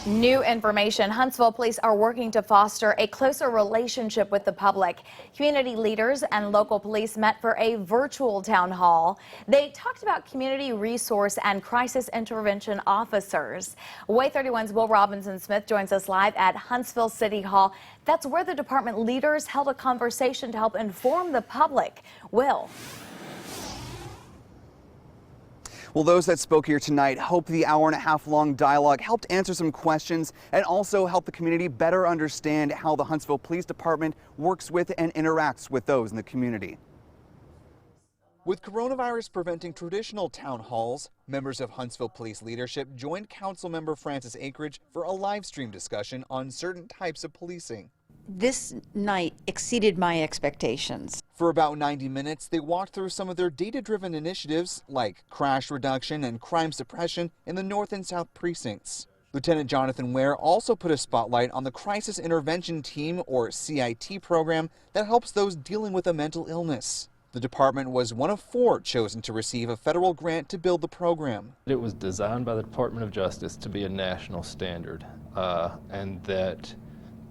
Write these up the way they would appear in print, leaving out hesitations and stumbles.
New information. Huntsville police are working to foster a closer relationship with the public. Community leaders and local police met for a virtual town hall. They talked about community resource and crisis intervention officers. WAAY 31's Will Robinson Smith joins us live at Huntsville City Hall. That's where the department leaders held a conversation to help inform the public. Will. Well, those that spoke here tonight hope the hour-and-a-half-long dialogue helped answer some questions and also help the community better understand how the Huntsville Police Department works with and interacts with those in the community. With coronavirus preventing traditional town halls, members of Huntsville Police leadership joined Councilmember Frances Akridge for a live stream discussion on certain types of policing. This night exceeded my expectations. For about 90 minutes, they walked through some of their data-driven initiatives like crash reduction and crime suppression in the North and South precincts. Lieutenant Jonathan Ware also put a spotlight on the Crisis Intervention Team, or CIT program, that helps those dealing with a mental illness. The department was one of 4 chosen to receive a federal grant to build the program. It was designed by the Department of Justice to be a national standard, and that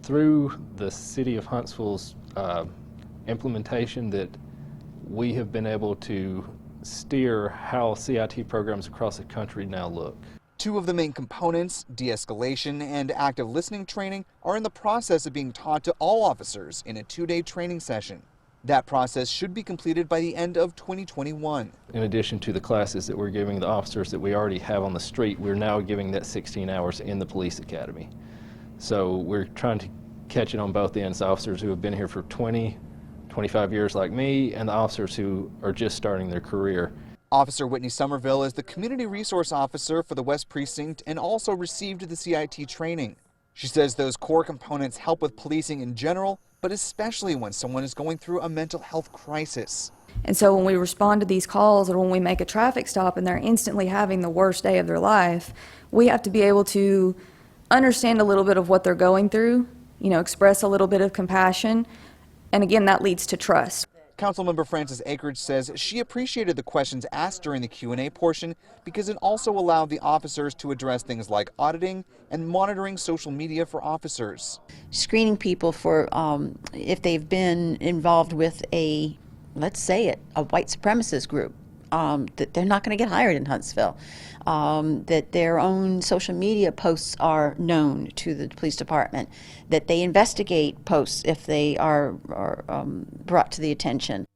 through the City of Huntsville's implementation that we have been able to steer how CIT programs across the country now look. 2 of the main components, de-escalation and active listening training, are in the process of being taught to all officers in a 2-day training session. That process should be completed by the end of 2021. In addition to the classes that we're giving the officers that we already have on the street, we're now giving that 16 hours in the police academy. So we're trying to catch it on both ends, the officers who have been here for 20, 25 years like me, and the officers who are just starting their career. Officer Whitney Somerville is the Community Resource Officer for the West Precinct and also received the CIT training. She says those core components help with policing in general, but especially when someone is going through a mental health crisis. And so when we respond to these calls or when we make a traffic stop and they're instantly having the worst day of their life, we have to be able to understand a little bit of what they're going through, express a little bit of compassion, and again, that leads to trust. Councilmember Frances Akridge says she appreciated the questions asked during the Q&A portion because it also allowed the officers to address things like auditing and monitoring social media for officers. Screening people for if they've been involved with let's say it, a white supremacist group. That they're not going to get hired in Huntsville, that their own social media posts are known to the police department, that they investigate posts if they are brought to the attention.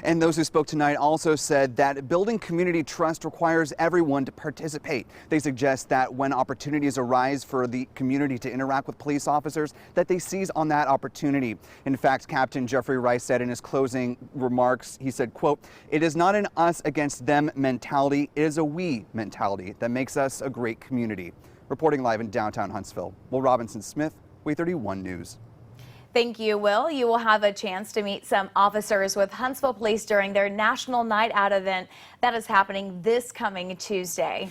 And those who spoke tonight also said that building community trust requires everyone to participate. They suggest that when opportunities arise for the community to interact with police officers, that they seize on that opportunity. In fact, Captain Jeffrey Rice said in his closing remarks, he said, quote, "It is not an us against them mentality, it is a we mentality that makes us a great community." Reporting live in downtown Huntsville, Will Robinson Smith, WAAY 31 News. Thank you, Will. You will have a chance to meet some officers with Huntsville Police during their National Night Out event that is happening this coming Tuesday.